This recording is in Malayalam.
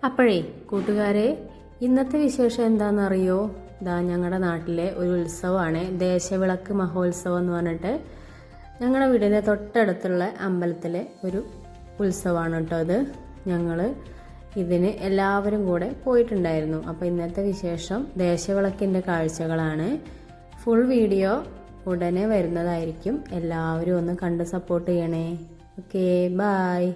അപ്പോഴേ കൂട്ടുകാരെ, ഇന്നത്തെ വിശേഷം എന്താണെന്നറിയോ? ഞങ്ങളുടെ നാട്ടിലെ ഒരു ഉത്സവമാണ് ദേശവിളക്ക് മഹോത്സവം എന്ന് പറഞ്ഞിട്ട്. ഞങ്ങളുടെ വീടിൻ്റെ തൊട്ടടുത്തുള്ള അമ്പലത്തിലെ ഒരു ഉത്സവമാണ് കേട്ടോ അത്. ഞങ്ങൾ ഇതിന് എല്ലാവരും കൂടെ പോയിട്ടുണ്ടായിരുന്നു. അപ്പോൾ ഇന്നത്തെ വിശേഷം ദേശവിളക്കിൻ്റെ കാഴ്ചകളാണ്. ഫുൾ വീഡിയോ ഉടനെ വരുന്നതായിരിക്കും. എല്ലാവരും ഒന്ന് കണ്ട് സപ്പോർട്ട് ചെയ്യണേ. Okay, bye.